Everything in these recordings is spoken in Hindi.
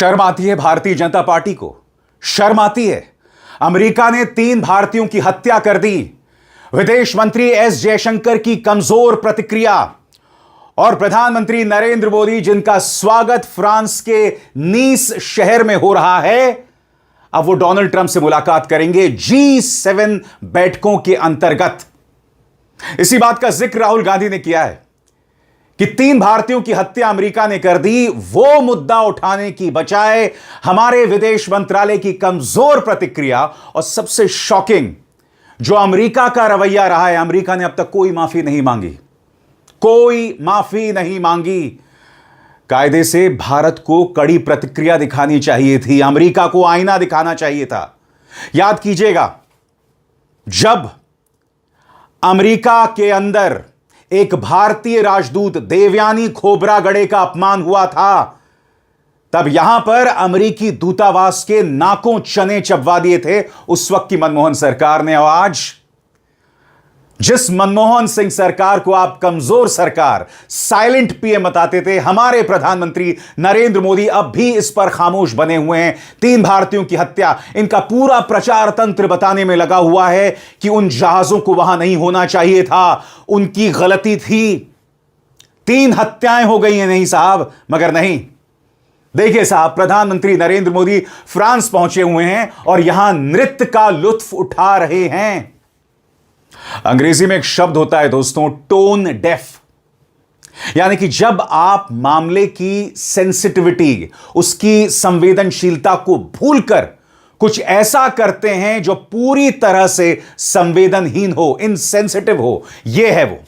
शर्म आती है भारतीय जनता पार्टी को, शर्म आती है। अमेरिका ने 3 भारतीयों की हत्या कर दी। विदेश मंत्री एस जयशंकर की कमजोर प्रतिक्रिया और प्रधानमंत्री नरेंद्र मोदी जिनका स्वागत फ्रांस के नीस शहर में हो रहा है, अब वो डोनाल्ड ट्रंप से मुलाकात करेंगे G7 बैठकों के अंतर्गत। इसी बात का जिक्र राहुल गांधी ने किया है कि 3 भारतीयों की हत्या अमेरिका ने कर दी। वो मुद्दा उठाने की बजाय हमारे विदेश मंत्रालय की कमजोर प्रतिक्रिया और सबसे शॉकिंग जो अमेरिका का रवैया रहा है, अमेरिका ने अब तक कोई माफी नहीं मांगी, कोई माफी नहीं मांगी। कायदे से भारत को कड़ी प्रतिक्रिया दिखानी चाहिए थी, अमेरिका को आईना दिखाना चाहिए था। याद कीजिएगा, जब अमेरिका के अंदर एक भारतीय राजदूत देवयानी खोबरागड़े का अपमान हुआ था, तब यहां पर अमेरिकी दूतावास के नाकों चने चबवा दिए थे उस वक्त की मनमोहन सरकार ने। आज जिस मनमोहन सिंह सरकार को आप कमजोर सरकार, साइलेंट पीएम बताते थे, हमारे प्रधानमंत्री नरेंद्र मोदी अब भी इस पर खामोश बने हुए हैं। 3 भारतीयों की हत्या, इनका पूरा प्रचार तंत्र बताने में लगा हुआ है कि उन जहाजों को वहां नहीं होना चाहिए था, उनकी गलती थी। 3 हत्याएं हो गई हैं, नहीं साहब, मगर नहीं। देखिए साहब, प्रधानमंत्री नरेंद्र मोदी फ्रांस पहुंचे हुए हैं और यहां नृत्य का लुत्फ उठा रहे हैं। अंग्रेजी में एक शब्द होता है दोस्तों, टोन डेफ, यानी कि जब आप मामले की सेंसिटिविटी, उसकी संवेदनशीलता को भूलकर कुछ ऐसा करते हैं जो पूरी तरह से संवेदनहीन हो, इनसेंसिटिव हो, यह है वो।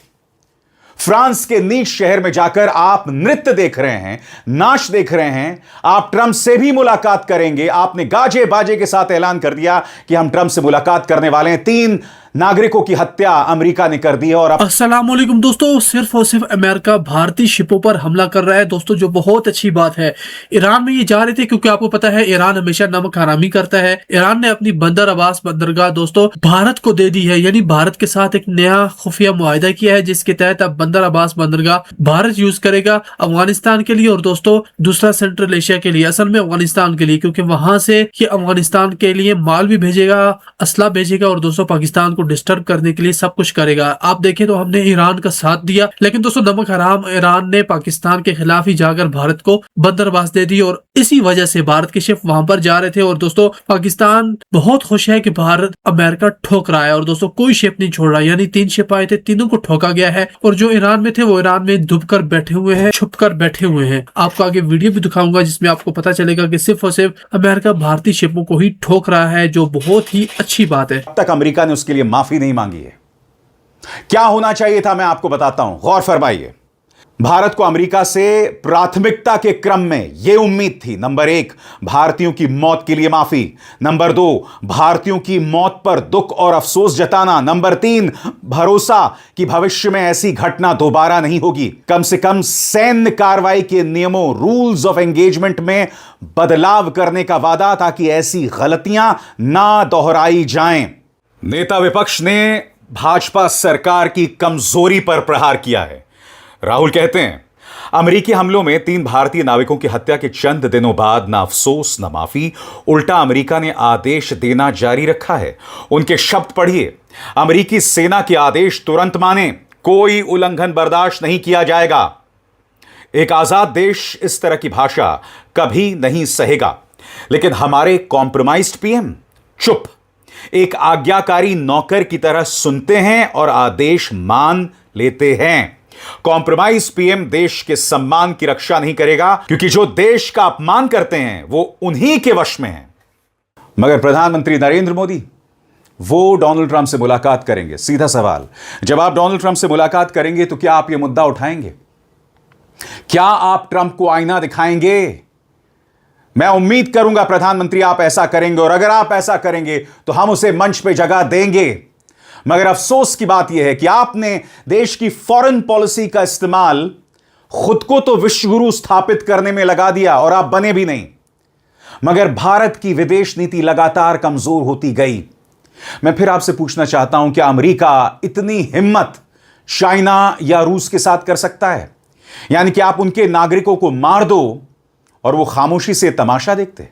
फ्रांस के नीच शहर में जाकर आप नृत्य देख रहे हैं, नाच देख रहे हैं, आप ट्रंप से भी मुलाकात करेंगे। आपने गाजे बाजे के साथ ऐलान कर दिया कि हम ट्रंप से मुलाकात करने वाले हैं। 3 नागरिकों की हत्या अमेरिका ने कर दी है। और अस्सलाम वालेकुम दोस्तों, सिर्फ और सिर्फ अमेरिका भारतीय शिपों पर हमला कर रहा है दोस्तों, जो बहुत अच्छी बात है। ईरान में ये जा रहे थे क्योंकि आपको पता है ईरान हमेशा नमक हरामी करता है। ईरान ने अपनी बंदर अब्बास बंदरगाह दोस्तों भारत को दे दी है, यानी भारत के साथ एक नया खुफिया मुआहिदा किया है, जिसके तहत अब बंदर अब्बास बंदरगाह भारत यूज करेगा अफगानिस्तान के लिए और दोस्तों दूसरा सेंट्रल एशिया के लिए, असल में अफगानिस्तान के लिए, क्योंकि वहां से ये अफगानिस्तान के लिए माल भी भेजेगा, असला भेजेगा और दोस्तों पाकिस्तान को डिस्टर्ब करने के लिए सब कुछ करेगा। आप देखें तो हमने ईरान का साथ दिया, लेकिन दोस्तों नमक हराम ईरान ने पाकिस्तान के खिलाफ ही जाकर भारत को बंदरबास दे दी और इसी वजह से भारत के शिप वहां पर जा रहे थे। और दोस्तों पाकिस्तान बहुत खुश है कि भारत अमेरिका ठोक रहा है और दोस्तों कोई शिप नहीं छोड़ रहा, यानी 3 शिप आए थे, तीनों को ठोका गया है। और जो ईरान में थे वो ईरान में दुब कर बैठे हुए हैं, छुप कर बैठे हुए हैं। आपको आगे वीडियो भी दिखाऊंगा जिसमें आपको पता चलेगा कि सिर्फ और सिर्फ अमेरिका भारतीय शिपों को ही ठोक रहा है, जो बहुत ही अच्छी बात है। अब तक अमेरिका ने उसके लिए माफी नहीं मांगी है। क्या होना चाहिए था मैं आपको बताता हूं, गौर फरमाइए। भारत को अमेरिका से प्राथमिकता के क्रम में यह उम्मीद थी, नंबर 1 भारतीयों की मौत के लिए माफी, नंबर 2 भारतीयों की मौत पर दुख और अफसोस जताना, नंबर 3 भरोसा कि भविष्य में ऐसी घटना दोबारा नहीं होगी, कम से कम सैन्य कार्रवाई के नियमों, रूल्स ऑफ एंगेजमेंट में बदलाव करने का वादा, ताकि ऐसी गलतियां ना दोहराई जाएं। नेता विपक्ष ने भाजपा सरकार की कमजोरी पर प्रहार किया है। राहुल कहते हैं अमेरिकी हमलों में 3 भारतीय नाविकों की हत्या के चंद दिनों बाद ना अफसोस ना माफी, उल्टा अमेरिका ने आदेश देना जारी रखा है। उनके शब्द पढ़िए, अमेरिकी सेना के आदेश तुरंत माने, कोई उल्लंघन बर्दाश्त नहीं किया जाएगा। एक आजाद देश इस तरह की भाषा कभी नहीं सहेगा। लेकिन हमारे कॉम्प्रोमाइज्ड पीएम चुप, एक आज्ञाकारी नौकर की तरह सुनते हैं और आदेश मान लेते हैं। कॉम्प्रोमाइज पीएम देश के सम्मान की रक्षा नहीं करेगा, क्योंकि जो देश का अपमान करते हैं वो उन्हीं के वश में है। मगर प्रधानमंत्री नरेंद्र मोदी वो डोनाल्ड ट्रंप से मुलाकात करेंगे। सीधा सवाल, जब आप डोनाल्ड ट्रंप से मुलाकात करेंगे तो क्या आप यह मुद्दा उठाएंगे? क्या आप ट्रंप को आईना दिखाएंगे? मैं उम्मीद करूंगा प्रधानमंत्री आप ऐसा करेंगे, और अगर आप ऐसा करेंगे तो हम उसे मंच पे जगह देंगे। मगर अफसोस की बात यह है कि आपने देश की फॉरेन पॉलिसी का इस्तेमाल खुद को तो विश्वगुरु स्थापित करने में लगा दिया और आप बने भी नहीं, मगर भारत की विदेश नीति लगातार कमजोर होती गई। मैं फिर आपसे पूछना चाहता हूं, क्या अमेरिका इतनी हिम्मत चाइना या रूस के साथ कर सकता है? यानी कि आप उनके नागरिकों को मार दो और वो खामोशी से तमाशा देखते।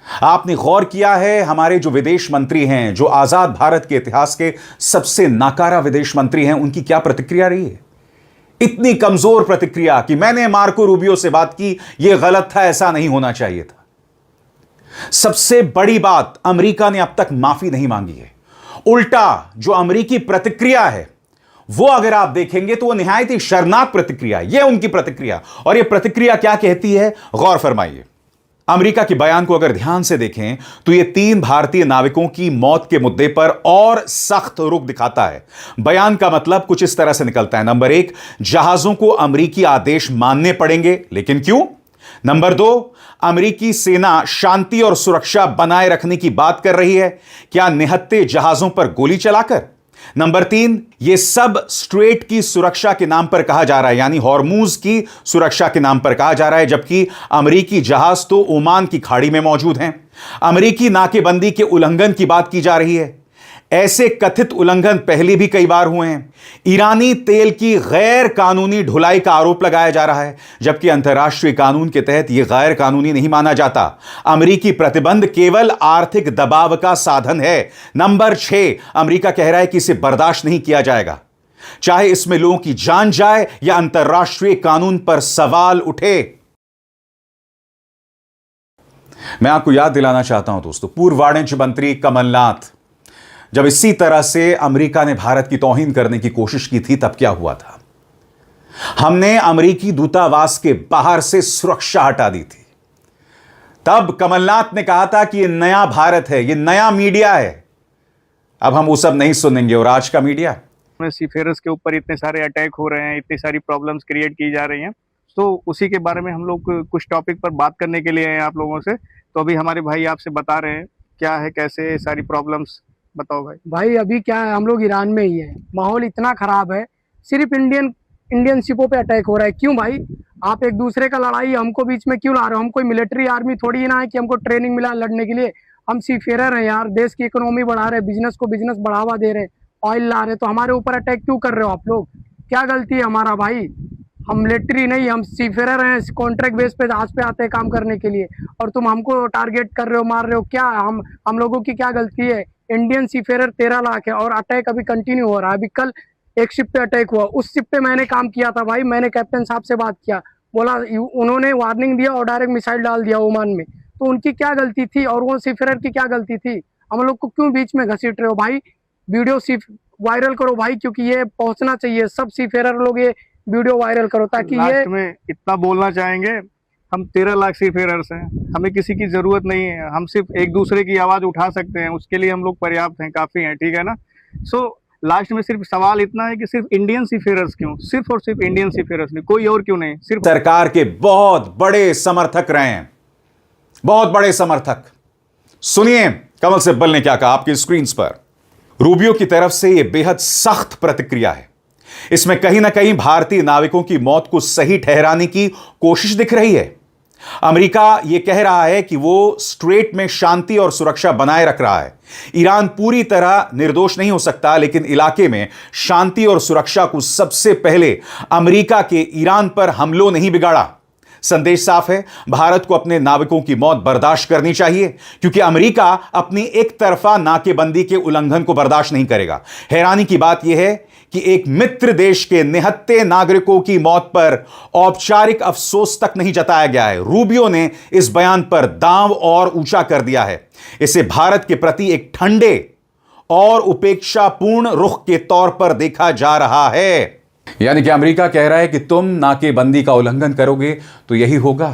आपने गौर किया है हमारे जो विदेश मंत्री हैं, जो आजाद भारत के इतिहास के सबसे नाकारा विदेश मंत्री हैं, उनकी क्या प्रतिक्रिया रही है? इतनी कमजोर प्रतिक्रिया कि मैंने मार्को रूबियो से बात की, यह गलत था, ऐसा नहीं होना चाहिए था। सबसे बड़ी बात, अमेरिका ने अब तक माफी नहीं मांगी है। उल्टा जो अमेरिकी प्रतिक्रिया है वो अगर आप देखेंगे तो वो निहायत ही शर्मनाक प्रतिक्रिया है। यह उनकी प्रतिक्रिया, और यह प्रतिक्रिया क्या कहती है, गौर फरमाइए। अमेरिका के बयान को अगर ध्यान से देखें तो यह 3 भारतीय नाविकों की मौत के मुद्दे पर और सख्त रुख दिखाता है। बयान का मतलब कुछ इस तरह से निकलता है। नंबर 1, जहाजों को अमेरिकी आदेश मानने पड़ेंगे, लेकिन क्यों? नंबर 2, अमेरिकी सेना शांति और सुरक्षा बनाए रखने की बात कर रही है, क्या निहत्थे जहाजों पर गोली चलाकर? नंबर 3, यह सब स्ट्रेट की सुरक्षा के नाम पर कहा जा रहा है, यानी हॉर्मूज की सुरक्षा के नाम पर कहा जा रहा है, जबकि अमेरिकी जहाज तो ओमान की खाड़ी में मौजूद हैं। अमेरिकी नाकेबंदी के उल्लंघन की बात की जा रही है। ऐसे कथित उल्लंघन पहले भी कई बार हुए हैं। ईरानी तेल की गैर कानूनी ढुलाई का आरोप लगाया जा रहा है, जबकि अंतर्राष्ट्रीय कानून के तहत यह गैर कानूनी नहीं माना जाता। अमेरिकी प्रतिबंध केवल आर्थिक दबाव का साधन है। नंबर 6, अमेरिका कह रहा है कि इसे बर्दाश्त नहीं किया जाएगा, चाहे इसमें लोगों की जान जाए या अंतर्राष्ट्रीय कानून पर सवाल उठे। मैं आपको याद दिलाना चाहता हूं दोस्तों, पूर्व वाणिज्य मंत्री कमलनाथ, जब इसी तरह से अमेरिका ने भारत की तौहीन करने की कोशिश की थी, तब क्या हुआ था? हमने अमेरिकी दूतावास के बाहर से सुरक्षा हटा दी थी। तब कमलनाथ ने कहा था कि यह नया भारत है, यह नया मीडिया है। अब हम वो सब नहीं सुनेंगे। और आज का मीडिया, सीफेयरर्स के ऊपर इतने सारे अटैक हो रहे हैं, इतनी सारी प्रॉब्लम्स क्रिएट की जा रही हैं, तो उसी के बारे में हम लोग कुछ टॉपिक पर बात करने के लिए हैं आप लोगों से। तो अभी हमारे भाई आपसे बता रहे हैं क्या है, कैसे सारी प्रॉब्लम्स, बताओ भाई अभी क्या है, हम लोग ईरान में ही है, माहौल इतना खराब है, सिर्फ इंडियन शिपों पे अटैक हो रहा है। क्यों भाई? आप एक दूसरे का लड़ाई हमको बीच में क्यों ला रहे हो? हम कोई मिलिट्री आर्मी थोड़ी ना है कि हमको ट्रेनिंग मिला लड़ने के लिए। हम सीफेरर हैं यार, देश की इकोनॉमी बढ़ा रहे, बिजनेस को बिजनेस बढ़ावा दे रहे, ऑयल ला रहे, तो हमारे ऊपर अटैक क्यों कर रहे हो आप लोग? क्या गलती है हमारा भाई? हम मिलिट्री नहीं, हम सीफेरर हैं, कॉन्ट्रैक्ट बेस पे जहाज पे आते हैं काम करने के लिए, और तुम हमको टारगेट कर रहे हो, मार रहे हो। क्या हम लोगों की क्या गलती है? इंडियन सीफेरर 13 लाख है और अटैक अभी कंटिन्यू हो रहा है। अभी कल एक शिप पे अटैक हुआ, उस शिप पे मैंने काम किया था भाई। मैंने कैप्टन साहब से बात किया, बोला उन्होंने वार्निंग दिया और डायरेक्ट मिसाइल डाल दिया ओमान में। तो उनकी क्या गलती थी और वो सीफेरर की क्या गलती थी? हम लोग को क्यों बीच में घसीट रहे हो भाई? वीडियो वायरल करो भाई, क्योंकि ये पहुंचना चाहिए, सब सीफेरर लोग ये वीडियो वायरल करो ताकि ये में इतना बोलना चाहेंगे। हम 13 लाख सीफेयरर्स हैं, हमें किसी की जरूरत नहीं है, हम सिर्फ एक दूसरे की आवाज उठा सकते हैं, उसके लिए हम लोग पर्याप्त हैं, काफी हैं, ठीक है ना। सो लास्ट में सिर्फ सवाल इतना है कि सिर्फ इंडियन सीफेयरर्स क्यों, सिर्फ और सिर्फ इंडियन सीफेयरर्स नहीं, कोई और क्यों नहीं? सिर्फ सरकार के बहुत बड़े समर्थक रहे हैं, बहुत बड़े समर्थक। सुनिए कमल सिब्बल ने क्या कहा आपकी स्क्रीन पर। रूबियो की तरफ से यह बेहद सख्त प्रतिक्रिया है। इसमें कहीं ना कहीं भारतीय नाविकों की मौत को सही ठहराने की कोशिश दिख रही है। अमेरिका यह कह रहा है कि वो स्ट्रेट में शांति और सुरक्षा बनाए रख रहा है। ईरान पूरी तरह निर्दोष नहीं हो सकता, लेकिन इलाके में शांति और सुरक्षा को सबसे पहले अमेरिका के ईरान पर हमलों नहीं बिगाड़ा। संदेश साफ है, भारत को अपने नाविकों की मौत बर्दाश्त करनी चाहिए, क्योंकि अमेरिका अपनी एक तरफा नाकेबंदी के उल्लंघन को बर्दाश्त नहीं करेगा। हैरानी की बात यह है कि एक मित्र देश के निहत्थे नागरिकों की मौत पर औपचारिक अफसोस तक नहीं जताया गया है। रूबियो ने इस बयान पर दांव और ऊंचा कर दिया है। इसे भारत के प्रति एक ठंडे और उपेक्षापूर्ण रुख के तौर पर देखा जा रहा है। यानी कि अमेरिका कह रहा है कि तुम नाकेबंदी का उल्लंघन करोगे तो यही होगा।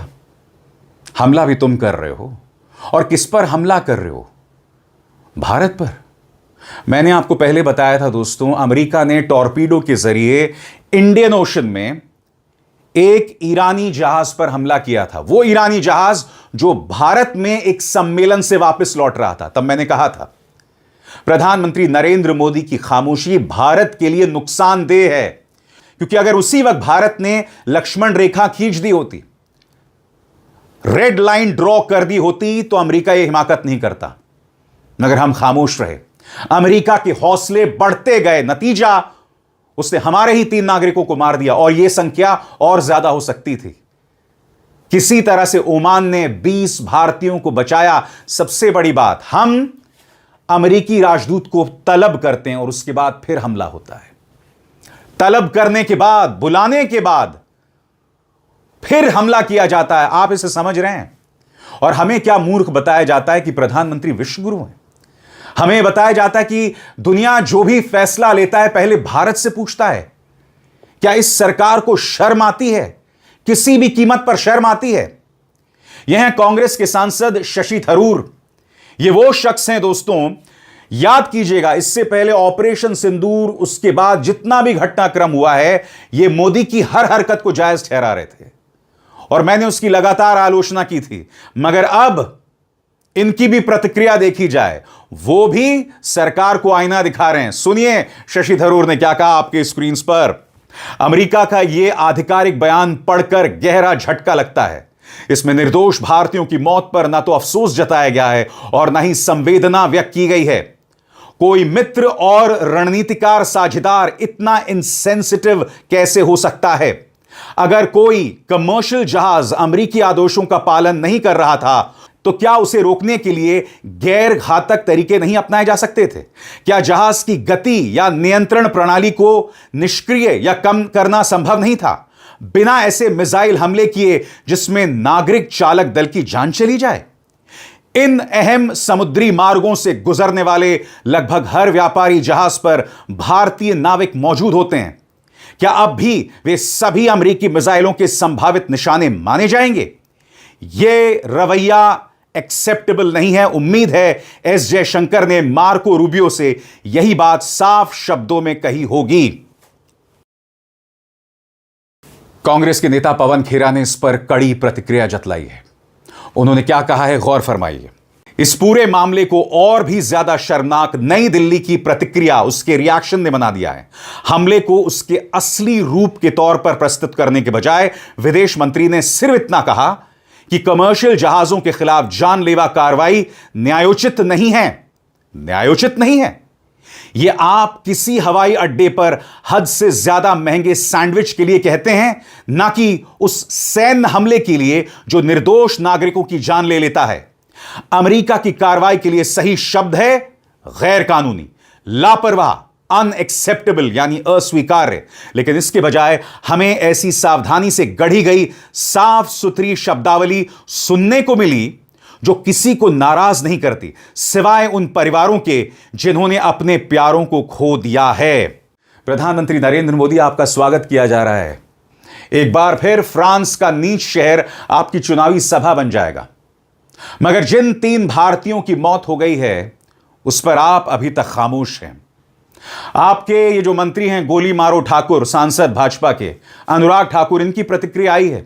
हमला भी तुम कर रहे हो, और किस पर हमला कर रहे हो? भारत पर। मैंने आपको पहले बताया था दोस्तों, अमेरिका ने टॉर्पीडो के जरिए इंडियन ओशन में एक ईरानी जहाज पर हमला किया था। वो ईरानी जहाज जो भारत में एक सम्मेलन से वापस लौट रहा था। तब मैंने कहा था प्रधानमंत्री नरेंद्र मोदी की खामोशी भारत के लिए नुकसानदेह है, क्योंकि अगर उसी वक्त भारत ने लक्ष्मण रेखा खींच दी होती, रेड लाइन ड्रॉ कर दी होती, तो अमेरिका यह हिमाकत नहीं करता। मगर हम खामोश रहे, अमेरिका के हौसले बढ़ते गए, नतीजा उसने हमारे ही 3 नागरिकों को मार दिया, और यह संख्या और ज्यादा हो सकती थी। किसी तरह से ओमान ने 20 भारतीयों को बचाया। सबसे बड़ी बात, हम अमेरिकी राजदूत को तलब करते हैं और उसके बाद फिर हमला होता है। तलब करने के बाद, बुलाने के बाद फिर हमला किया जाता है। आप इसे समझ रहे हैं? और हमें क्या मूर्ख बताया जाता है कि प्रधानमंत्री विश्व गुरु हैं। हमें बताया जाता है कि दुनिया जो भी फैसला लेता है पहले भारत से पूछता है। क्या इस सरकार को शर्म आती है? किसी भी कीमत पर शर्म आती है? यह हैं कांग्रेस के सांसद शशि थरूर। ये वो शख्स हैं दोस्तों, याद कीजिएगा, इससे पहले ऑपरेशन सिंदूर, उसके बाद जितना भी घटनाक्रम हुआ है, ये मोदी की हर हरकत को जायज ठहरा रहे थे और मैंने उसकी लगातार आलोचना की थी। मगर अब इनकी भी प्रतिक्रिया देखी जाए, वो भी सरकार को आईना दिखा रहे हैं। सुनिए शशि थरूर ने क्या कहा आपके स्क्रीन पर। अमेरिका का यह आधिकारिक बयान पढ़कर गहरा झटका लगता है। इसमें निर्दोष भारतीयों की मौत पर ना तो अफसोस जताया गया है और ना ही संवेदना व्यक्त की गई है। कोई मित्र और रणनीतिकार साझेदार इतना इनसेंसिटिव कैसे हो सकता है? अगर कोई कमर्शियल जहाज अमेरिकी आदेशों का पालन नहीं कर रहा था तो क्या उसे रोकने के लिए गैर घातक तरीके नहीं अपनाए जा सकते थे? क्या जहाज की गति या नियंत्रण प्रणाली को निष्क्रिय या कम करना संभव नहीं था? बिना ऐसे मिसाइल हमले किए जिसमें नागरिक चालक दल की जान चली जाए। इन अहम समुद्री मार्गों से गुजरने वाले लगभग हर व्यापारी जहाज पर भारतीय नाविक मौजूद होते हैं। क्या अब भी वे सभी अमेरिकी मिसाइलों के संभावित निशाने माने जाएंगे? यह रवैया एक्सेप्टेबल नहीं है। उम्मीद है एस जयशंकर ने मार्को रूबियो से यही बात साफ शब्दों में कही होगी। कांग्रेस के नेता पवन खेरा ने इस पर कड़ी प्रतिक्रिया जतलाई है। उन्होंने क्या कहा है, गौर फरमाइए। इस पूरे मामले को और भी ज्यादा शर्मनाक नई दिल्ली की प्रतिक्रिया उसके रिएक्शन ने बना दिया है। हमले को उसके असली रूप के तौर पर प्रस्तुत करने के बजाय विदेश मंत्री ने सिर्फ इतना कहा कि कमर्शियल जहाजों के खिलाफ जानलेवा कार्रवाई न्यायोचित नहीं है। न्यायोचित नहीं है। यह आप किसी हवाई अड्डे पर हद से ज्यादा महंगे सैंडविच के लिए कहते हैं, ना कि उस सैन्य हमले के लिए जो निर्दोष नागरिकों की जान ले लेता है। अमेरिका की कार्रवाई के लिए सही शब्द है गैर कानूनी, लापरवाह, अनएक्सेप्टेबल यानी अस्वीकार्य। लेकिन इसके बजाय हमें ऐसी सावधानी से गढ़ी गई साफ सुथरी शब्दावली सुनने को मिली जो किसी को नाराज नहीं करती, सिवाय उन परिवारों के जिन्होंने अपने प्यारों को खो दिया है। प्रधानमंत्री नरेंद्र मोदी, आपका स्वागत किया जा रहा है। एक बार फिर फ्रांस का नीच शहर आपकी चुनावी सभा बन जाएगा। मगर जिन 3 भारतीयों की मौत हो गई है उस पर आप अभी तक खामोश हैं। आपके ये जो मंत्री हैं गोली मारो ठाकुर, सांसद भाजपा के अनुराग ठाकुर, इनकी प्रतिक्रिया आई है।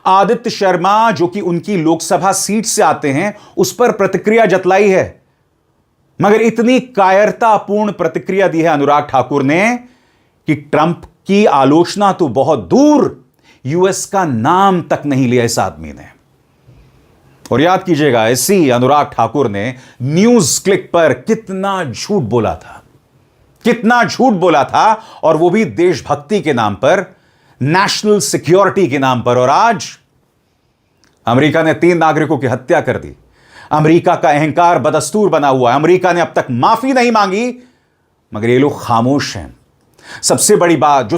आदित्य शर्मा जो कि उनकी लोकसभा सीट से आते हैं उस पर प्रतिक्रिया जतलाई है। मगर इतनी कायरतापूर्ण प्रतिक्रिया दी है अनुराग ठाकुर ने कि ट्रंप की आलोचना तो बहुत दूर, यूएस का नाम तक नहीं लिया इस आदमी ने। और याद कीजिएगा, इसी अनुराग ठाकुर ने न्यूज क्लिक पर कितना झूठ बोला था, कितना झूठ बोला था, और वो भी देशभक्ति के नाम पर, नेशनल सिक्योरिटी के नाम पर। और आज अमेरिका ने 3 नागरिकों की हत्या कर दी। अमेरिका का अहंकार बदस्तूर बना हुआ है। अमेरिका ने अब तक माफी नहीं मांगी, मगर ये लोग खामोश हैं। सबसे बड़ी बात, जो